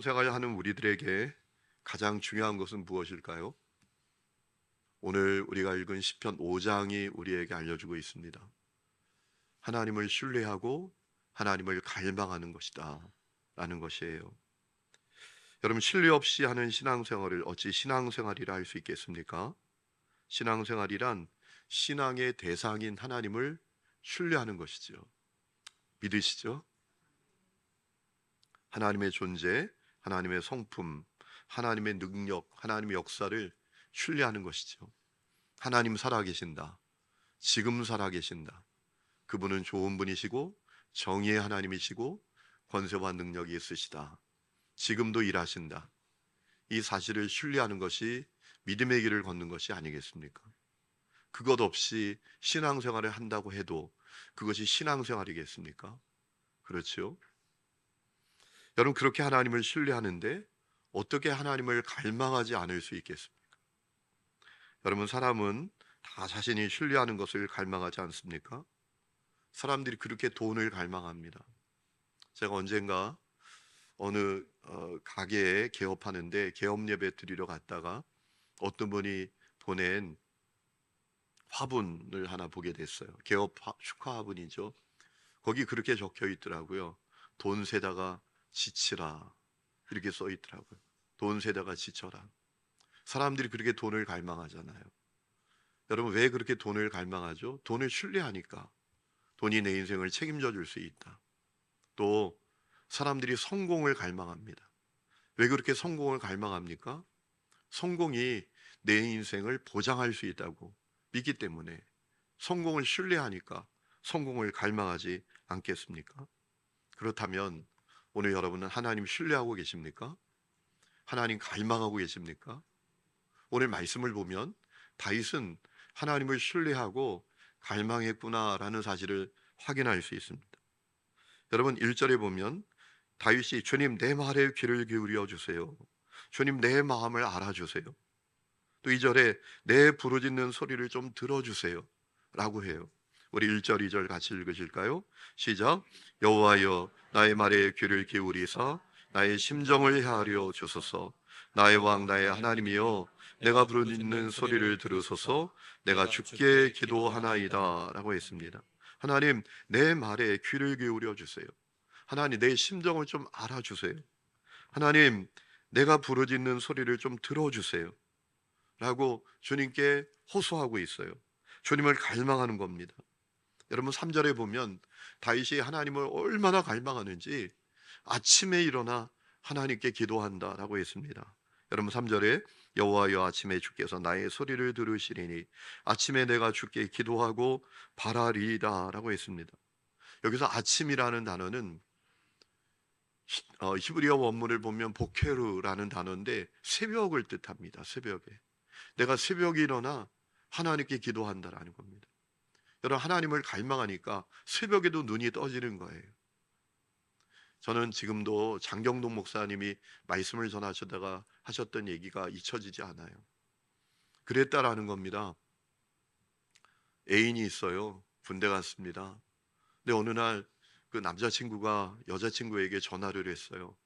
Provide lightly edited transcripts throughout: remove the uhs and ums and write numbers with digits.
생활하는 우리들에게 가장 중요한 것은 무엇일까요? 오늘 우리가 읽은 시편 5장이 우리에게 알려주고 있습니다. 하나님을 신뢰하고 하나님을 갈망하는 것이다 라는 것이에요. 여러분, 신뢰 없이 하는 신앙생활을 어찌 신앙생활이라 할 수 있겠습니까? 신앙생활이란 신앙의 대상인 하나님을 신뢰하는 것이죠. 믿으시죠? 하나님의 존재, 하나님의 성품, 하나님의 능력, 하나님의 역사를 신뢰하는 것이죠. 하나님 살아계신다. 지금 살아계신다. 그분은 좋은 분이시고 정의의 하나님이시고 권세와 능력이 있으시다. 지금도 일하신다. 이 사실을 신뢰하는 것이 믿음의 길을 걷는 것이 아니겠습니까? 그것 없이 신앙생활을 한다고 해도 그것이 신앙생활이겠습니까? 그렇죠? 여러분, 그렇게 하나님을 신뢰하는데 어떻게 하나님을 갈망하지 않을 수 있겠습니까? 여러분, 사람은 다 자신이 신뢰하는 것을 갈망하지 않습니까? 사람들이 그렇게 돈을 갈망합니다. 제가 언젠가 어느 가게에 개업하는데 개업 예배 드리러 갔다가 어떤 분이 보낸 화분을 하나 보게 됐어요. 축하 화분이죠. 거기 그렇게 적혀 있더라고요. 돈 세다가 지치라, 이렇게 써 있더라고요. 돈 세다가 지쳐라. 사람들이 그렇게 돈을 갈망하잖아요. 여러분, 왜 그렇게 돈을 갈망하죠? 돈을 신뢰하니까. 돈이 내 인생을 책임져 줄 수 있다. 또 사람들이 성공을 갈망합니다. 왜 그렇게 성공을 갈망합니까? 성공이 내 인생을 보장할 수 있다고 믿기 때문에 성공을 신뢰하니까 성공을 갈망하지 않겠습니까? 그렇다면 오늘 여러분은 하나님 신뢰하고 계십니까? 하나님 갈망하고 계십니까? 오늘 말씀을 보면 다윗은 하나님을 신뢰하고 갈망했구나라는 사실을 확인할 수 있습니다. 여러분, 1절에 보면 다윗이 주님 내 말에 귀를 기울여 주세요. 주님 내 마음을 알아주세요. 또 2절에 내 부르짖는 소리를 좀 들어주세요 라고 해요. 우리 1절 2절 같이 읽으실까요? 시작. 여호와여 나의 말에 귀를 기울이사 나의 심정을 헤아려 주소서. 나의 왕 나의 하나님이여 내가 부르짖는 소리를 들으소서. 내가 주께 기도하나이다 라고 했습니다. 하나님, 내 말에 귀를 기울여 주세요. 하나님, 내 심정을 좀 알아주세요. 하나님, 내가 부르짖는 소리를 좀 들어주세요 라고 주님께 호소하고 있어요. 주님을 갈망하는 겁니다. 여러분, 3절에 보면 다윗이 하나님을 얼마나 갈망하는지 아침에 일어나 하나님께 기도한다라고 했습니다. 여러분, 3절에 여호와여 아침에 주께서 나의 소리를 들으시리니 아침에 내가 주께 기도하고 바라리이다라고 했습니다. 여기서 아침이라는 단어는 히브리어 원문을 보면 보케르라는 단어인데 새벽을 뜻합니다. 새벽에 내가 새벽에 일어나 하나님께 기도한다라는 겁니다. 여러분, 하나님을 갈망하니까 새벽에도 눈이 떠지는 거예요. 저는 지금도 장경동 목사님이 말씀을 전하시다가 하셨던 얘기가 잊혀지지 않아요. 그랬다라는 겁니다. 애인이 있어요. 군대 갔습니다. 근데 어느 날 그 남자친구가 여자친구에게 전화를 했어요.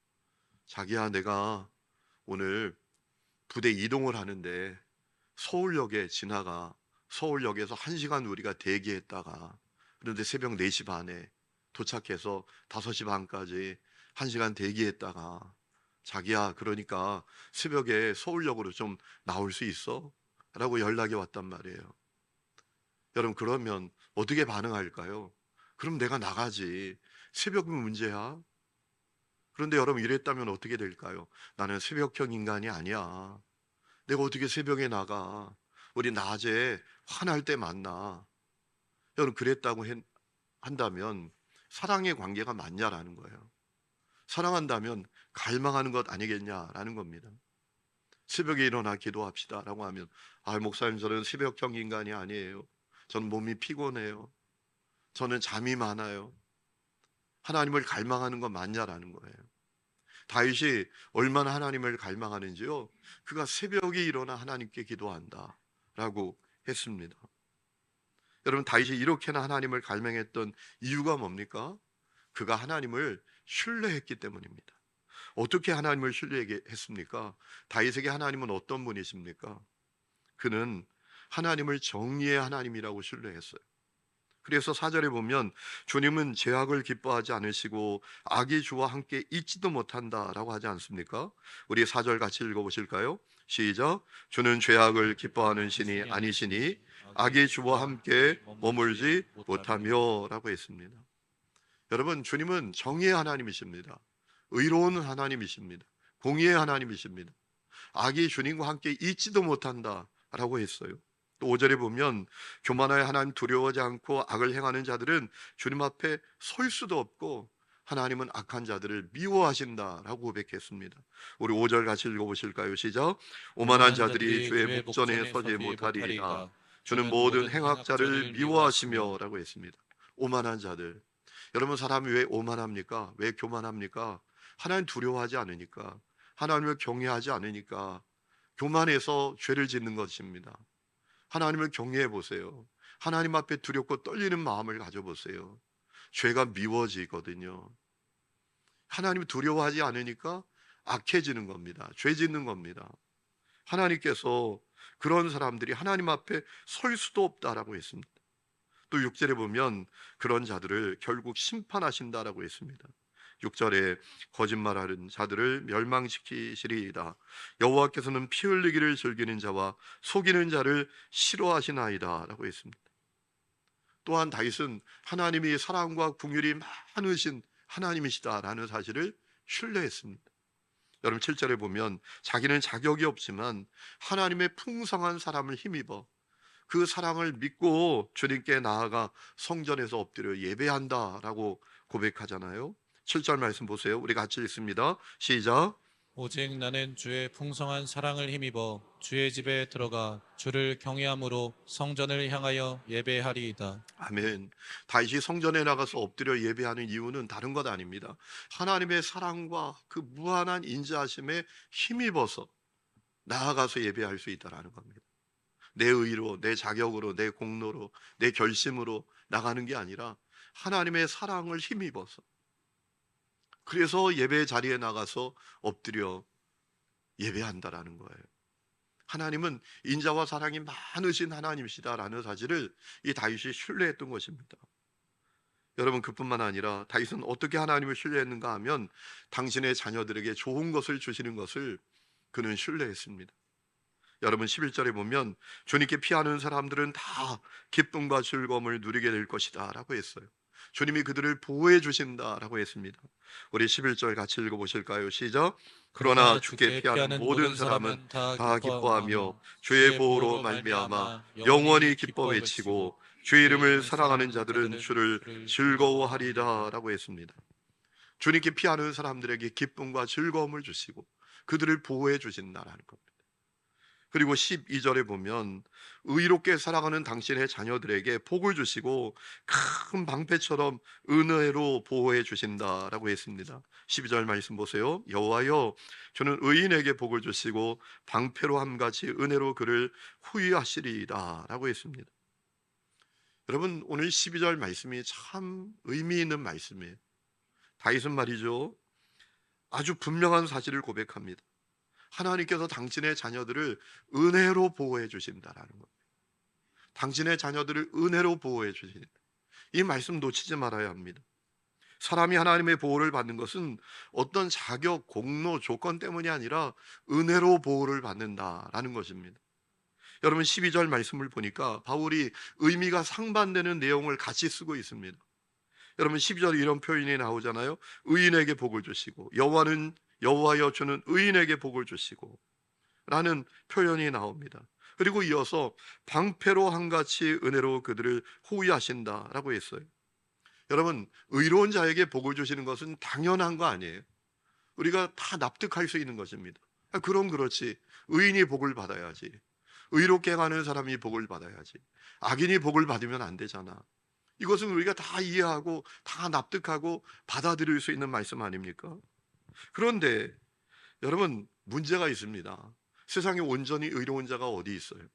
자기야, 내가 오늘 부대 이동을 하는데 서울역에 지나가. 서울역에서 1시간 우리가 대기했다가 그런데 새벽 4시 반에 도착해서 5시 반까지 1시간 대기했다가 자기야, 그러니까 새벽에 서울역으로 좀 나올 수 있어? 라고 연락이 왔단 말이에요. 여러분, 그러면 어떻게 반응할까요? 그럼 내가 나가지. 새벽은 문제야. 그런데 여러분, 이랬다면 어떻게 될까요? 나는 새벽형 인간이 아니야. 내가 어떻게 새벽에 나가? 우리 낮에 화날 때 만나. 여러분, 한다면 사랑의 관계가 맞냐라는 거예요. 사랑한다면 갈망하는 것 아니겠냐라는 겁니다. 새벽에 일어나 기도합시다라고 하면, 아, 목사님, 저는 새벽형 인간이 아니에요. 저는 몸이 피곤해요. 저는 잠이 많아요. 하나님을 갈망하는 건 맞냐라는 거예요. 다윗이 얼마나 하나님을 갈망하는지요. 그가 새벽에 일어나 하나님께 기도한다라고 했습니다. 여러분, 다윗이 이렇게나 하나님을 갈망했던 이유가 뭡니까? 그가 하나님을 신뢰했기 때문입니다. 어떻게 하나님을 신뢰했습니까? 다윗에게 하나님은 어떤 분이십니까? 그는 하나님을 정의의 하나님이라고 신뢰했어요. 그래서 4절에 보면 주님은 죄악을 기뻐하지 않으시고 악의 주와 함께 있지도 못한다라고 하지 않습니까? 우리 4절 같이 읽어보실까요? 시작. 주는 죄악을 기뻐하는 신이 아니시니 악의 주와 함께 머물지 못하며 라고 했습니다. 여러분, 주님은 정의의 하나님이십니다. 의로운 하나님이십니다. 공의의 하나님이십니다. 악이 주님과 함께 있지도 못한다라고 했어요. 또 5절에 보면 교만하여 하나님 두려워하지 않고 악을 행하는 자들은 주님 앞에 설 수도 없고 하나님은 악한 자들을 미워하신다라고 고백했습니다. 우리 5절 같이 읽어보실까요? 시작. 오만한 자들이 주의 목전에 서지 못하리이다. 주는 모든 행악자를 미워하시며 라고 했습니다. 오만한 자들. 여러분, 사람이 왜 오만합니까? 왜 교만합니까? 하나님 두려워하지 않으니까, 하나님을 경외하지 않으니까 교만해서 죄를 짓는 것입니다. 하나님을 경외해 보세요. 하나님 앞에 두렵고 떨리는 마음을 가져보세요. 죄가 미워지거든요. 하나님을 두려워하지 않으니까 악해지는 겁니다. 죄 짓는 겁니다. 하나님께서 그런 사람들이 하나님 앞에 설 수도 없다라고 했습니다. 또 6절에 보면 그런 자들을 결국 심판하신다라고 했습니다. 6절에 거짓말하는 자들을 멸망시키시리이다. 여호와께서는 피 흘리기를 즐기는 자와 속이는 자를 싫어하시나이다 라고 했습니다. 또한 다윗은 하나님이 사랑과 긍휼이 많으신 하나님이시다라는 사실을 신뢰했습니다. 여러분, 7절에 보면 자기는 자격이 없지만 하나님의 풍성한 사람을 힘입어 그 사랑을 믿고 주님께 나아가 성전에서 엎드려 예배한다라고 고백하잖아요. 7절 말씀 보세요. 우리 같이 읽습니다. 시작. 오직 나는 주의 풍성한 사랑을 힘입어 주의 집에 들어가 주를 경외함으로 성전을 향하여 예배하리이다. 아멘. 다윗이 성전에 나가서 엎드려 예배하는 이유는 다른 것 아닙니다. 하나님의 사랑과 그 무한한 인자하심에 힘입어서 나아가서 예배할 수 있다라는 겁니다. 내 의로, 내 자격으로, 내 공로로, 내 결심으로 나가는 게 아니라 하나님의 사랑을 힘입어서, 그래서 예배 자리에 나가서 엎드려 예배한다라는 거예요. 하나님은 인자와 사랑이 많으신 하나님이시다라는 사실을 이 다윗이 신뢰했던 것입니다. 여러분, 그뿐만 아니라 다윗은 어떻게 하나님을 신뢰했는가 하면 당신의 자녀들에게 좋은 것을 주시는 것을 그는 신뢰했습니다. 여러분, 11절에 보면 주님께 피하는 사람들은 다 기쁨과 즐거움을 누리게 될 것이다 라고 했어요. 주님이 그들을 보호해 주신다라고 했습니다. 우리 11절 같이 읽어보실까요? 시작. 그러나 주께 피하는 모든 사람은 다 기뻐하며 주의 보호로 말미암아 영원히 기뻐 외치고 주의 이름을 사랑하는 자들은 주를 즐거워하리라 라고 했습니다. 주님께 피하는 사람들에게 기쁨과 즐거움을 주시고 그들을 보호해 주신다라는 겁니다. 그리고 12절에 보면 의롭게 살아가는 당신의 자녀들에게 복을 주시고 큰 방패처럼 은혜로 보호해 주신다라고 했습니다. 12절 말씀 보세요. 여호와여, 저는 의인에게 복을 주시고 방패로 함같이 은혜로 그를 후위하시리이다 라고 했습니다. 여러분, 오늘 12절 말씀이 참 의미 있는 말씀이에요. 다윗은 말이죠, 아주 분명한 사실을 고백합니다. 하나님께서 당신의 자녀들을 은혜로 보호해 주신다라는 겁니다. 당신의 자녀들을 은혜로 보호해 주신다. 이 말씀 놓치지 말아야 합니다. 사람이 하나님의 보호를 받는 것은 어떤 자격, 공로, 조건 때문이 아니라 은혜로 보호를 받는다라는 것입니다. 여러분, 12절 말씀을 보니까 바울이 의미가 상반되는 내용을 같이 쓰고 있습니다. 여러분, 12절에 이런 표현이 나오잖아요. 의인에게 복을 주시고 여호와여, 주는 의인에게 복을 주시고 라는 표현이 나옵니다. 그리고 이어서 방패로 함같이 은혜로 그들을 호위하신다라고 했어요. 여러분, 의로운 자에게 복을 주시는 것은 당연한 거 아니에요. 우리가 다 납득할 수 있는 것입니다. 그럼 그렇지, 의인이 복을 받아야지, 의롭게 행하는 사람이 복을 받아야지, 악인이 복을 받으면 안 되잖아. 이것은 우리가 다 이해하고 다 납득하고 받아들일 수 있는 말씀 아닙니까? 그런데 여러분, 문제가 있습니다. 세상에 온전히 의로운 자가 어디 있어요?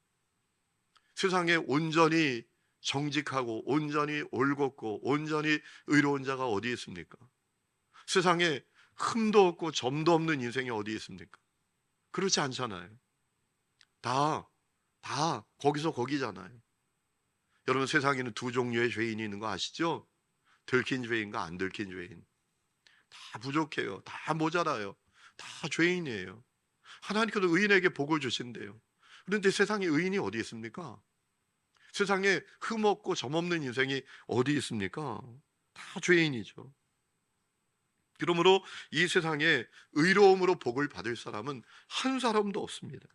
세상에 온전히 정직하고 온전히 올곧고 온전히 의로운 자가 어디 있습니까? 세상에 흠도 없고 점도 없는 인생이 어디 있습니까? 그렇지 않잖아요. 다 거기서 거기잖아요. 여러분, 세상에는 두 종류의 죄인이 있는 거 아시죠? 들킨 죄인과 안 들킨 죄인. 다 부족해요. 다 모자라요. 다 죄인이에요. 하나님께서 의인에게 복을 주신대요. 그런데 세상에 의인이 어디 있습니까? 세상에 흠 없고 점 없는 인생이 어디 있습니까? 다 죄인이죠. 그러므로 이 세상에 의로움으로 복을 받을 사람은 한 사람도 없습니다.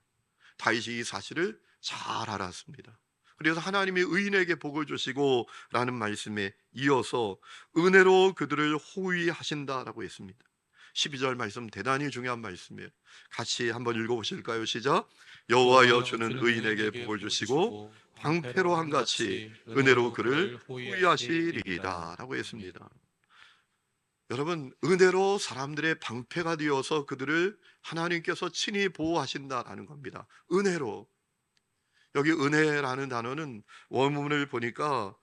다윗이 이 사실을 잘 알았습니다. 그래서 하나님이 의인에게 복을 주시고 라는 말씀에 이어서 은혜로 그들을 호위하신다라고 했습니다. 12절 말씀 대단히 중요한 말씀이에요. 같이 한번 읽어보실까요? 시작. 여호와여 주는 의인에게 복을 주시고 방패로 한같이 은혜로 그를 호위하시리이다 라고 했습니다. 여러분, 은혜로 사람들의 방패가 되어서 그들을 하나님께서 친히 보호하신다라는 겁니다. 은혜로. 여기 은혜라는 단어는 원문을 보니까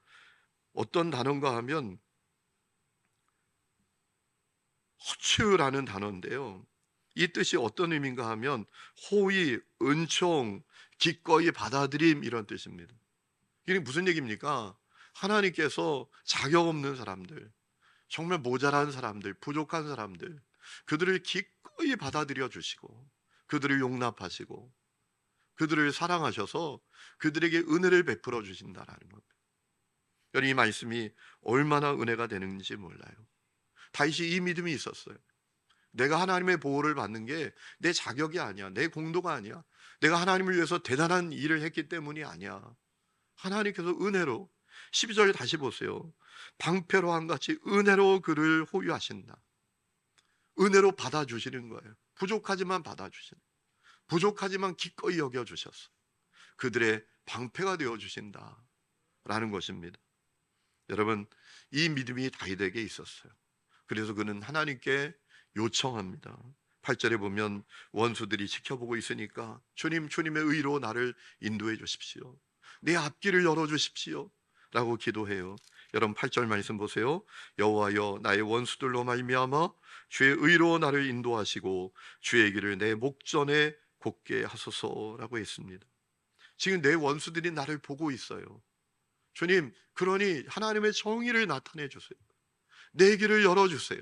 어떤 단어인가 하면 호추라는 단어인데요. 이 뜻이 어떤 의미인가 하면 호의, 은총, 기꺼이 받아들임 이런 뜻입니다. 이게 무슨 얘기입니까? 하나님께서 자격 없는 사람들, 정말 모자란 사람들, 부족한 사람들, 그들을 기꺼이 받아들여 주시고 그들을 용납하시고 그들을 사랑하셔서 그들에게 은혜를 베풀어 주신다라는 겁니다. 여러분, 이 말씀이 얼마나 은혜가 되는지 몰라요. 다윗이 이 믿음이 있었어요. 내가 하나님의 보호를 받는 게 내 자격이 아니야. 내 공도가 아니야. 내가 하나님을 위해서 대단한 일을 했기 때문이 아니야. 하나님께서 은혜로 12절 다시 보세요. 방패로 한같이 은혜로 그를 호위하신다. 은혜로 받아주시는 거예요. 부족하지만 받아주시는, 부족하지만 기꺼이 여겨주셔서 그들의 방패가 되어주신다라는 것입니다. 여러분, 이 믿음이 다윗에게 있었어요. 그래서 그는 하나님께 요청합니다. 8절에 보면 원수들이 지켜보고 있으니까 주님, 주님의 의로 나를 인도해 주십시오. 내 앞길을 열어주십시오 라고 기도해요. 여러분, 8절 말씀 보세요. 여호와여 나의 원수들로 말미암아 주의 의로 나를 인도하시고 주의 길을 내 목전에 곧게 하소서라고 했습니다. 지금 내 원수들이 나를 보고 있어요. 주님, 그러니 하나님의 정의를 나타내 주세요. 내 길을 열어주세요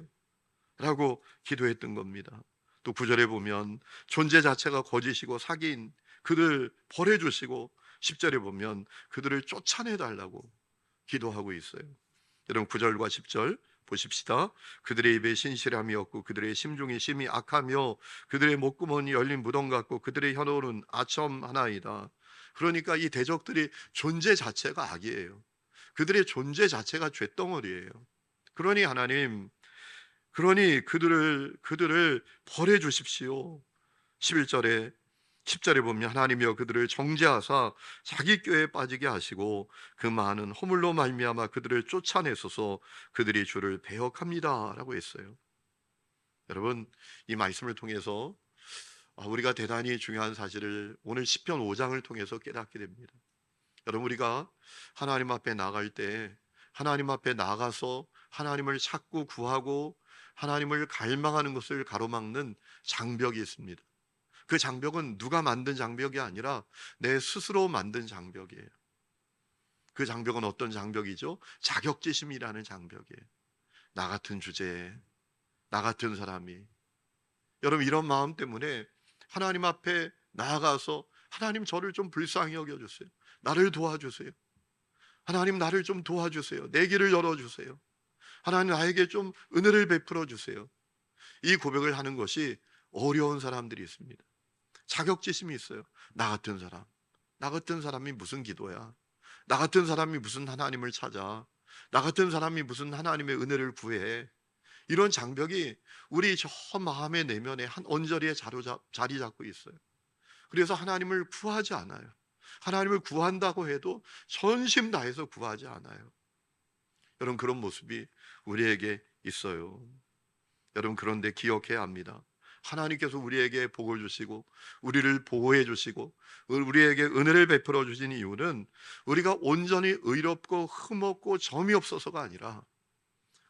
라고 기도했던 겁니다. 또 9절에 보면 존재 자체가 거짓이고 사기인 그들 벌해주시고 10절에 보면 그들을 쫓아내달라고 기도하고 있어요. 여러분, 9절과 10절 보십시다. 그들의 입에 신실함이 없고 그들의 심중이 심히 악하며 그들의 목구멍이 열린 무덤 같고 그들의 혀로는 아첨 하나이다. 그러니까 이 대적들이 존재 자체가 악이에요. 그들의 존재 자체가 죄덩어리예요. 그러니 하나님, 그러니 그들을 벌해 주십시오. 11절에 10절에 보면 하나님이여 그들을 정죄하사 자기 꾀에 빠지게 하시고 그 많은 허물로 말미암아 그들을 쫓아내소서 그들이 주를 배역합니다 라고 했어요. 여러분, 이 말씀을 통해서 우리가 대단히 중요한 사실을 오늘 시편 5장을 통해서 깨닫게 됩니다. 여러분, 우리가 하나님 앞에 나갈 때 하나님 앞에 나가서 하나님을 찾고 구하고 하나님을 갈망하는 것을 가로막는 장벽이 있습니다. 그 장벽은 누가 만든 장벽이 아니라 내 스스로 만든 장벽이에요. 그 장벽은 어떤 장벽이죠? 자격지심이라는 장벽이에요. 나 같은 주제에 나 같은 사람이, 여러분, 이런 마음 때문에 하나님 앞에 나아가서 하나님, 저를 좀 불쌍히 여겨주세요. 나를 도와주세요. 하나님, 나를 좀 도와주세요. 내 길을 열어주세요. 하나님, 나에게 좀 은혜를 베풀어 주세요. 이 고백을 하는 것이 어려운 사람들이 있습니다. 자격지심이 있어요. 나 같은 사람이 무슨 기도야? 나 같은 사람이 무슨 하나님을 찾아? 나 같은 사람이 무슨 하나님의 은혜를 구해? 이런 장벽이 우리 저 마음의 내면에 한 언저리에 자리 잡고 있어요. 그래서 하나님을 구하지 않아요. 하나님을 구한다고 해도 전심 다해서 구하지 않아요. 여러분, 그런 모습이 우리에게 있어요. 여러분, 그런데 기억해야 합니다. 하나님께서 우리에게 복을 주시고 우리를 보호해 주시고 우리에게 은혜를 베풀어 주신 이유는 우리가 온전히 의롭고 흠없고 점이 없어서가 아니라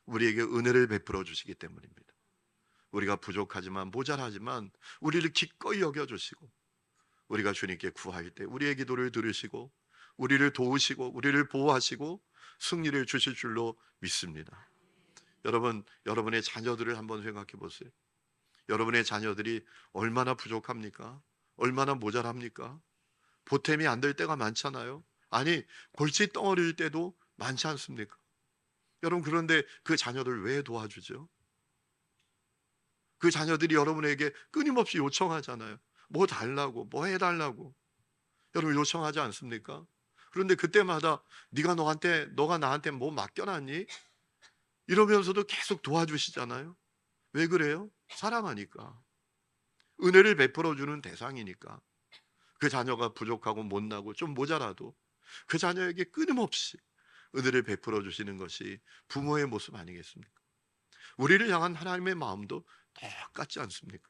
우리에게 은혜를 베풀어 주시기 때문입니다. 우리가 부족하지만 모자라지만 우리를 기꺼이 여겨주시고 우리가 주님께 구할 때 우리의 기도를 들으시고 우리를 도우시고 우리를 보호하시고 승리를 주실 줄로 믿습니다. 여러분, 여러분의 자녀들을 한번 생각해 보세요. 여러분의 자녀들이 얼마나 부족합니까? 얼마나 모자랍니까? 보탬이 안 될 때가 많잖아요. 아니, 골칫 덩어리일 때도 많지 않습니까? 여러분, 그런데 그 자녀들 왜 도와주죠? 그 자녀들이 여러분에게 끊임없이 요청하잖아요. 뭐 달라고, 뭐 해달라고. 여러분 요청하지 않습니까? 그런데 그때마다 너가 나한테 뭐 맡겨놨니? 이러면서도 계속 도와주시잖아요. 왜 그래요? 사랑하니까. 은혜를 베풀어 주는 대상이니까. 그 자녀가 부족하고 못나고 좀 모자라도 그 자녀에게 끊임없이 은혜를 베풀어 주시는 것이 부모의 모습 아니겠습니까? 우리를 향한 하나님의 마음도 똑같지 않습니까?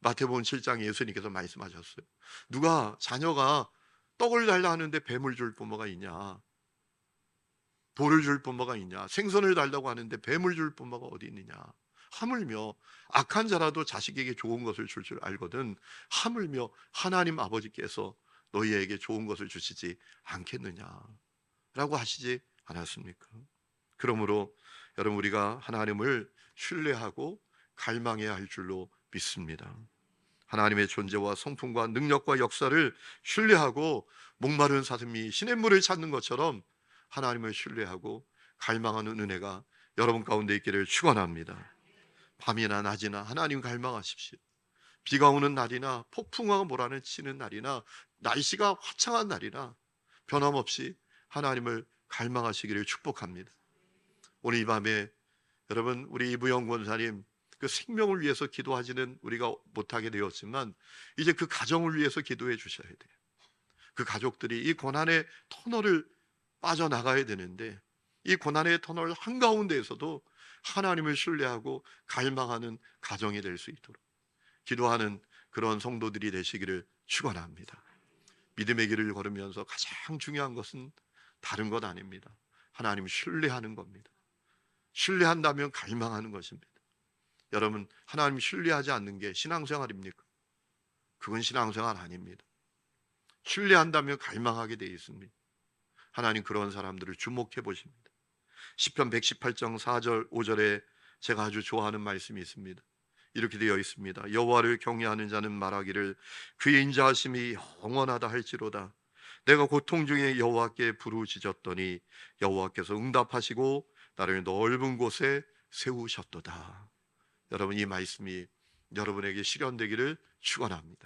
마태복음 7장에 예수님께서 말씀하셨어요. 누가 자녀가 떡을 달라 하는데 뱀을 줄 부모가 있냐? 돌을 줄 부모가 있냐? 생선을 달라고 하는데 뱀을 줄 부모가 어디 있느냐? 하물며 악한 자라도 자식에게 좋은 것을 줄 줄 알거든 하물며 하나님 아버지께서 너희에게 좋은 것을 주시지 않겠느냐? 라고 하시지 않았습니까? 그러므로 여러분 우리가 하나님을 신뢰하고 갈망해야 할 줄로 믿습니다. 하나님의 존재와 성품과 능력과 역사를 신뢰하고 목마른 사슴이 시냇물을 찾는 것처럼 하나님을 신뢰하고 갈망하는 은혜가 여러분 가운데 있기를 축원합니다. 밤이나 낮이나 하나님 갈망하십시오. 비가 오는 날이나 폭풍과 몰아는 치는 날이나 날씨가 화창한 날이나 변함없이 하나님을 갈망하시기를 축복합니다. 오늘 이 밤에 여러분 우리 이부영 권사님 그 생명을 위해서 기도하지는 우리가 못하게 되었지만 이제 그 가정을 위해서 기도해 주셔야 돼요. 그 가족들이 이 고난의 터널을 빠져나가야 되는데 이 고난의 터널 한가운데에서도 하나님을 신뢰하고 갈망하는 가정이 될 수 있도록 기도하는 그런 성도들이 되시기를 축원합니다. 믿음의 길을 걸으면서 가장 중요한 것은 다른 것 아닙니다. 하나님 신뢰하는 겁니다. 신뢰한다면 갈망하는 것입니다. 여러분 하나님 신뢰하지 않는 게 신앙생활입니까? 그건 신앙생활 아닙니다. 신뢰한다면 갈망하게 되어 있습니다. 하나님 그런 사람들을 주목해 보십니다. 시편 118장 4절 5절에 제가 아주 좋아하는 말씀이 있습니다. 이렇게 되어 있습니다. 여호와를 경외하는 자는 말하기를 그의 인자하심이 영원하다 할지로다. 내가 고통 중에 여호와께 부르짖었더니 여호와께서 응답하시고 나를 넓은 곳에 세우셨도다. 여러분 이 말씀이 여러분에게 실현되기를 축원합니다.